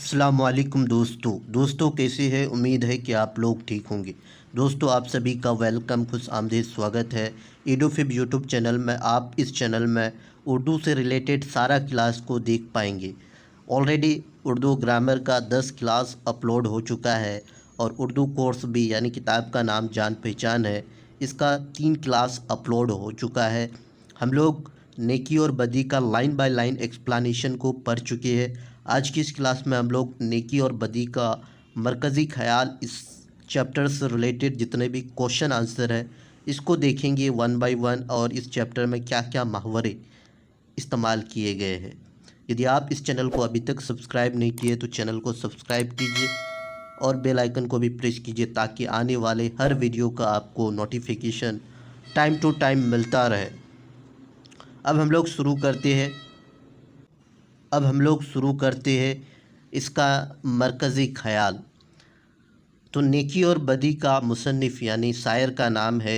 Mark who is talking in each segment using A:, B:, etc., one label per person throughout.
A: अस्सलामुअलैकुम दोस्तों कैसे हैं। उम्मीद है कि आप लोग ठीक होंगे। दोस्तों आप सभी का वेलकम, खुश आमदीद स्वागत है ईडोफिब यूट्यूब चैनल में। आप इस चैनल में उर्दू से रिलेटेड सारा क्लास को देख पाएंगे। ऑलरेडी उर्दू ग्रामर का 10 क्लास अपलोड हो चुका है और उर्दू कोर्स भी यानी किताब का नाम जान पहचान है, इसका 3 क्लास अपलोड हो चुका है। हम लोग नेकी और बदी का लाइन बाय लाइन एक्सप्लेनेशन को पढ़ चुके हैं। आज की इस क्लास में हम लोग नेकी और बदी का मरकज़ी ख़याल, इस चैप्टर से रिलेटेड जितने भी क्वेश्चन आंसर है इसको देखेंगे वन बाय वन, और इस चैप्टर में क्या क्या मुहावरे इस्तेमाल किए गए हैं। यदि आप इस चैनल को अभी तक सब्सक्राइब नहीं किए तो चैनल को सब्सक्राइब कीजिए और बेल आइकन को भी प्रेस कीजिए ताकि आने वाले हर वीडियो का आपको नोटिफिकेशन टाइम टू टाइम मिलता रहे। अब हम लोग शुरू करते हैं इसका मरकज़ी ख़याल। तो नेकी और बदी का मुसन्निफ़ यानी शायर का नाम है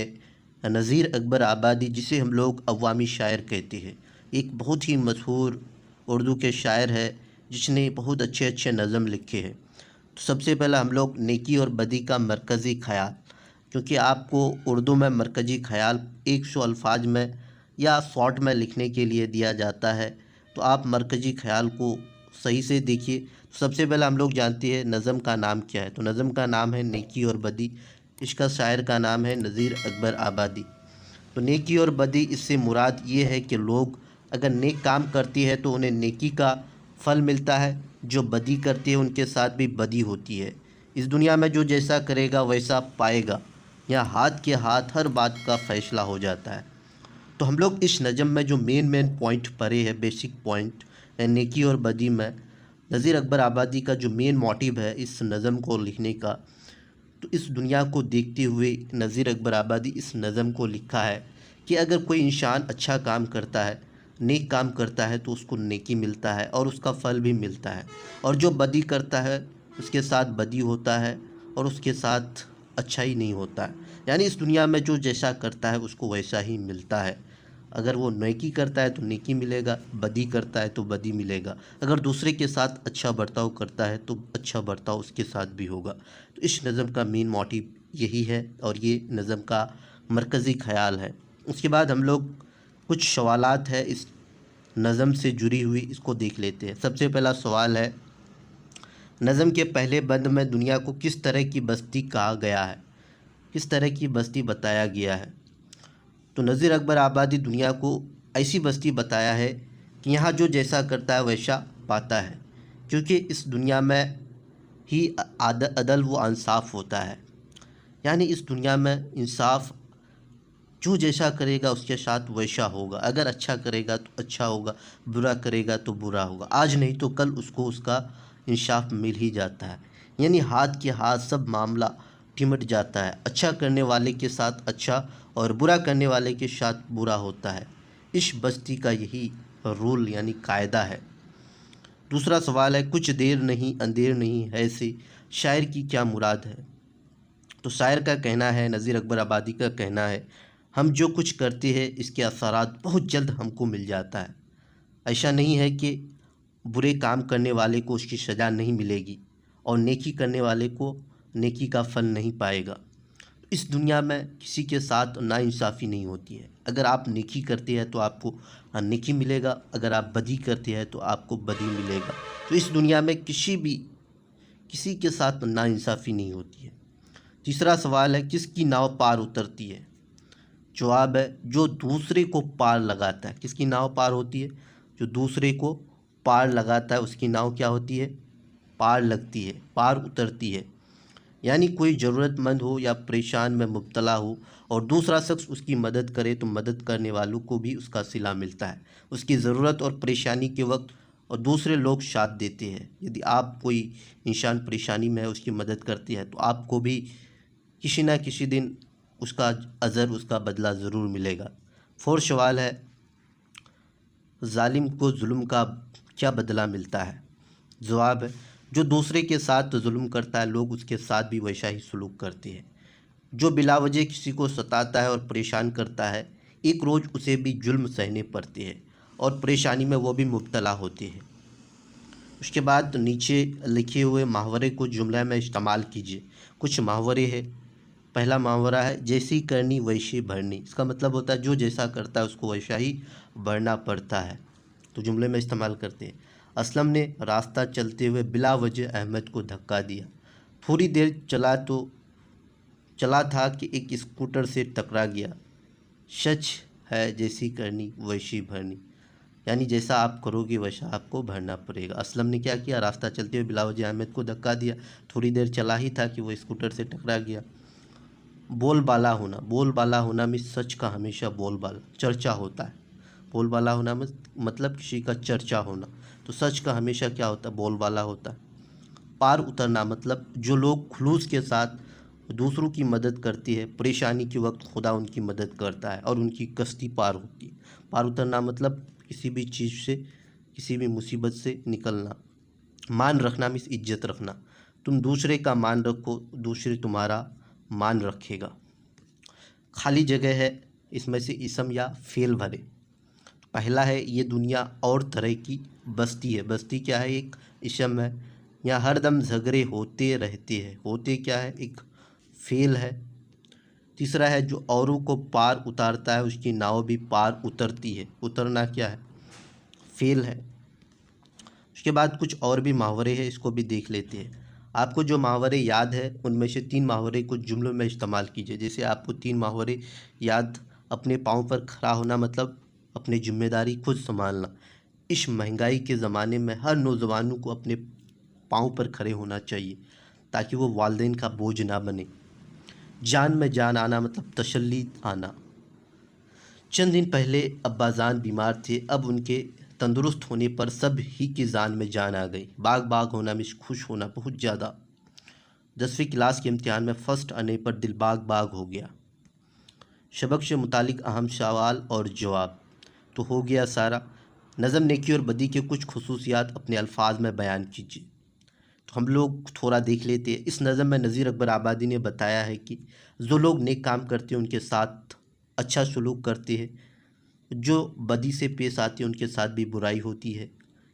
A: नज़ीर अकबर आबादी, जिसे हम लोग अवामी शायर कहते हैं। एक बहुत ही मशहूर उर्दू के शायर है जिसने बहुत अच्छे अच्छे नज़म लिखे हैं। तो सबसे पहला हम लोग नेकी और बदी का मरकज़ी ख़याल, क्योंकि आपको उर्दू में मरकज़ी ख़याल 100 अल्फाज में या शॉर्ट में लिखने के लिए दिया जाता है, तो आप मरकज़ी ख़याल को सही से देखिए। सबसे पहले हम लोग जानते हैं नज़म का नाम क्या है। तो नज़म का नाम है नेकी और बदी, इसका शायर का नाम है नज़ीर अकबर आबादी। तो नेकी और बदी, इससे मुराद ये है कि लोग अगर नेक काम करती है तो उन्हें नेकी का फल मिलता है, जो बदी करते हैं उनके साथ भी बदी होती है। इस दुनिया में जो जैसा करेगा वैसा पाएगा, यहाँ हाथ के हाथ हर बात का फ़ैसला हो जाता है। तो हम लोग इस नज़म में जो मेन पॉइंट पढ़े हैं, बेसिक पॉइंट नेकी और बदी में, नज़ीर अकबर आबादी का जो मेन मोटिव है इस नज़म को लिखने का, तो इस दुनिया को देखते हुए नज़ीर अकबर आबादी इस नज़म को लिखा है कि अगर कोई इंसान अच्छा काम करता है, नेक काम करता है, तो उसको नेकी मिलता है और उसका फल भी मिलता है, और जो बदी करता है उसके साथ बदी होता है और उसके साथ अच्छा ही नहीं होता है। यानी इस दुनिया में जो जैसा करता है उसको वैसा ही मिलता है। अगर वो नेकी करता है तो नेकी मिलेगा, बदी करता है तो बदी मिलेगा। अगर दूसरे के साथ अच्छा बर्ताव करता है तो अच्छा बर्ताव उसके साथ भी होगा। तो इस नज़म का मेन मोटिव यही है और ये नज़म का मरकज़ी ख़याल है। उसके बाद हम लोग कुछ सवालात है इस नज़म से जुड़ी हुई, इसको देख लेते हैं। सबसे पहला सवाल है, नज़म के पहले बंद में दुनिया को किस तरह की बस्ती कहा गया है, किस तरह की बस्ती बताया गया है। तो नज़ीर अकबर आबादी दुनिया को ऐसी बस्ती बताया है कि यहाँ जो जैसा करता है वैसा पाता है, क्योंकि इस दुनिया में ही अदल व इंसाफ होता है। यानी इस दुनिया में इंसाफ, जो जैसा करेगा उसके साथ वैसा होगा। अगर अच्छा करेगा तो अच्छा होगा, बुरा करेगा तो बुरा होगा। आज नहीं तो कल उसको उसका इंसाफ मिल ही जाता है। यानी हाथ के हाथ सब मामला चिमट जाता है। अच्छा करने वाले के साथ अच्छा और बुरा करने वाले के साथ बुरा होता है। इस बस्ती का यही रूल यानी कायदा है। दूसरा सवाल है, कुछ देर नहीं अंधेर नहीं है से शायर की क्या मुराद है। तो शायर का कहना है, नज़ीर अकबर आबादी का कहना है, हम जो कुछ करते हैं इसके असरात बहुत जल्द हमको मिल जाता है। ऐसा नहीं है कि बुरे काम करने वाले को उसकी सज़ा नहीं मिलेगी और नेकी करने वाले को नेकी का फल नहीं पाएगा। इस दुनिया में किसी के साथ नाइंसाफ़ी नहीं होती है। अगर आप नेकी करते हैं तो आपको नेकी मिलेगा, अगर आप बदी करते हैं तो आपको बदी मिलेगा। तो इस दुनिया में किसी के साथ नाइंसाफ़ी नहीं होती है। तीसरा सवाल है, किसकी नाव पार उतरती है। जवाब है, जो दूसरे को पार लगाता है। किसकी नाव पार होती है, जो दूसरे को पार लगाता है उसकी नाव क्या होती है, पार लगती है, पार उतरती है। यानी कोई ज़रूरतमंद हो या परेशान में मुब्तला हो और दूसरा शख्स उसकी मदद करे तो मदद करने वालों को भी उसका सिला मिलता है, उसकी ज़रूरत और परेशानी के वक्त, और दूसरे लोग साथ देते हैं। यदि आप कोई इंसान परेशानी में है, उसकी मदद करते हैं, तो आपको भी किसी ना किसी दिन उसका अज़र, उसका बदला ज़रूर मिलेगा। फोर्थ सवाल है, जालिम को जुल्म का क्या बदला मिलता है। जवाब है, जो दूसरे के साथ जुल्म करता है लोग उसके साथ भी वैसा ही सलूक करते हैं। जो बिलावजह किसी को सताता है और परेशान करता है, एक रोज़ उसे भी जुल्म सहने पड़ते हैं और परेशानी में वो भी मुब्तला होते हैं। उसके बाद नीचे लिखे हुए मुहावरे को जुमले में इस्तेमाल कीजिए। कुछ मुहावरे हैं। पहला मुहावरा है, जैसी करनी वैसी भरनी। इसका मतलब होता है जो जैसा करता है उसको वैसा ही भरना पड़ता है। तो जुमले में इस्तेमाल करते हैं। असलम ने रास्ता चलते हुए बिला वजह अहमद को धक्का दिया। थोड़ी देर चला था कि एक स्कूटर से टकरा गया। सच है जैसी करनी वैसी भरनी, यानी जैसा आप करोगे वैसा आपको भरना पड़ेगा। असलम ने क्या किया, रास्ता चलते हुए बिला वजह अहमद को धक्का दिया। थोड़ी देर चला ही था कि वो स्कूटर से टकरा गया। बोलबाला होना में सच का हमेशा बोलबाला चर्चा होता है। बोलबाला होना में मतलब किसी का चर्चा होना, तो सच का हमेशा क्या होता है, बोलबाला होता है। पार उतरना मतलब जो लोग खुलूस के साथ दूसरों की मदद करती है, परेशानी के वक्त खुदा उनकी मदद करता है और उनकी कश्ती पार होती है। पार उतरना मतलब किसी भी चीज़ से, किसी भी मुसीबत से निकलना। मान रखना मीन्स इज्जत रखना। तुम दूसरे का मान रखो, दूसरे तुम्हारा मान रखेगा। खाली जगह है, इसमें से इसम या फेल भरे। पहला है, ये दुनिया और तरह की बस्ती है। बस्ती क्या है, एक इसम है। यहाँ हर दम झगड़े होते रहते हैं। होते क्या है, एक फेल है। तीसरा है, जो औरों को पार उतारता है उसकी नाव भी पार उतरती है। उतरना क्या है, फेल है। उसके बाद कुछ और भी मुहावरे हैं, इसको भी देख लेते हैं। आपको जो मुहावरे याद है उनमें से 3 मुहावरे को जुमलों में इस्तेमाल कीजिए। जैसे आपको 3 मुहावरे याद, अपने पाँव पर खड़ा होना मतलब अपनी जिम्मेदारी खुद संभालना। इस महंगाई के ज़माने में हर नौजवानों को अपने पाँव पर खड़े होना चाहिए ताकि वो वालिदैन का बोझ ना बने। जान में जान आना मतलब तसल्ली आना। चंद दिन पहले अब्बाजान बीमार थे, अब उनके तंदुरुस्त होने पर सब ही की जान में जान आ गई। बाग बाग होना में खुश होना बहुत ज़्यादा। 10वीं क्लास के इम्तिहान में फ़र्स्ट आने पर दिल बाग बाग हो गया। सबक से मुतालिक अहम सवाल और जवाब तो हो गया सारा। नज़म नेकी और बदी के कुछ खुसूसियात अपने अल्फाज में बयान कीजिए। तो हम लोग थोड़ा देख लेते हैं। इस नज़म में नज़ीर अकबर आबादी ने बताया है कि जो लोग नेक काम करते हैं उनके साथ अच्छा सलूक करते हैं, जो बदी से पेश आते हैं उनके साथ भी बुराई होती है।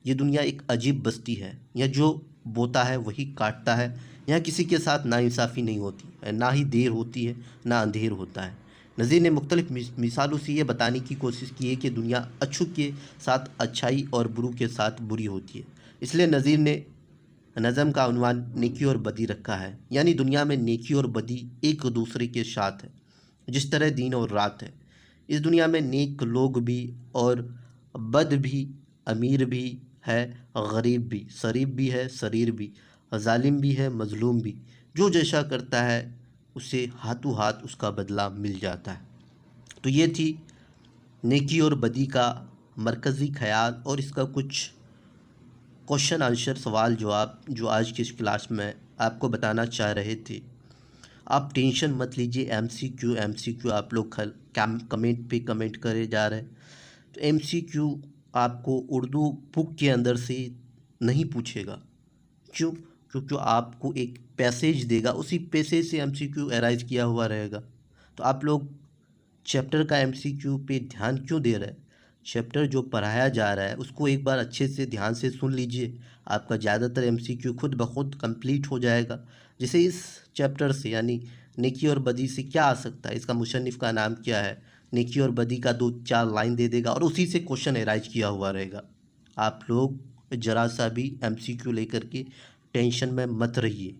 A: ये दुनिया एक अजीब बस्ती है। यहाँ जो बोता है वही काटता है। यहाँ किसी के साथ नाइंसाफ़ी नहीं होती है, ना ही देर होती है ना अंधेर होता है। नज़ीर ने मुख्तलिफ़ मिसालों से ये बताने की कोशिश की है कि दुनिया अच्छों के साथ अच्छाई और बुरों के साथ बुरी होती है। इसलिए नज़ीर ने नज़म का उन्वान नेकी और बदी रखा है। यानी दुनिया में नेकी और बदी एक दूसरे के साथ है, जिस तरह दिन और रात है। इस दुनिया में नेक लोग भी और बद भी, अमीर भी है, गरीब भी, शरीफ भी है, शरीर भी, जालिम भी है, मजलूम भी। जो जैसा करता है उसे हाथों हाथ उसका बदला मिल जाता है। तो ये थी नेकी और बदी का मरकज़ी ख़याल और इसका कुछ क्वेश्चन आंसर, सवाल जवाब जो आज की इस क्लास में आपको बताना चाह रहे थे। आप टेंशन मत लीजिए। एमसीक्यू आप लोग कमेंट पे कमेंट करे जा रहे हैं, तो एमसीक्यू आपको उर्दू बुक के अंदर से नहीं पूछेगा। क्यों? क्योंकि आपको एक पैसेज देगा, उसी पैसेज से एमसीक्यू एराइज किया हुआ रहेगा। तो आप लोग चैप्टर का एमसीक्यू पे ध्यान क्यों दे रहे हैं? चैप्टर जो पढ़ाया जा रहा है उसको एक बार अच्छे से ध्यान से सुन लीजिए, आपका ज़्यादातर एमसीक्यू खुद ब खुद कंप्लीट हो जाएगा। जैसे इस चैप्टर से यानी नेकी और बदी से क्या आ सकता है, इसका मुसन्निफ़ का नाम क्या है, नेकी और बदी का 2-4 लाइन दे देगा और उसी से क्वेश्चन एराइज किया हुआ रहेगा। आप लोग ज़रा सा भी एमसीक्यू लेकर के टेंशन में मत रहिए,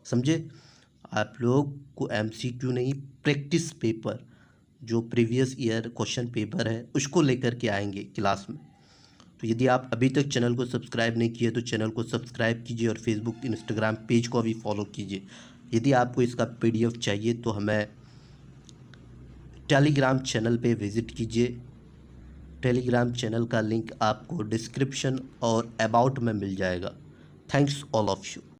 A: समझे? आप लोग को एमसीक्यू नहीं, प्रैक्टिस पेपर जो प्रीवियस ईयर क्वेश्चन पेपर है उसको लेकर के आएंगे क्लास में। तो यदि आप अभी तक चैनल को सब्सक्राइब नहीं किए तो चैनल को सब्सक्राइब कीजिए और फेसबुक इंस्टाग्राम पेज को भी फॉलो कीजिए। यदि आपको इसका पीडीएफ चाहिए तो हमें टेलीग्राम चैनल पे विज़िट कीजिए। टेलीग्राम चैनल का लिंक आपको डिस्क्रिप्शन और अबाउट में मिल जाएगा। Thanks all of you.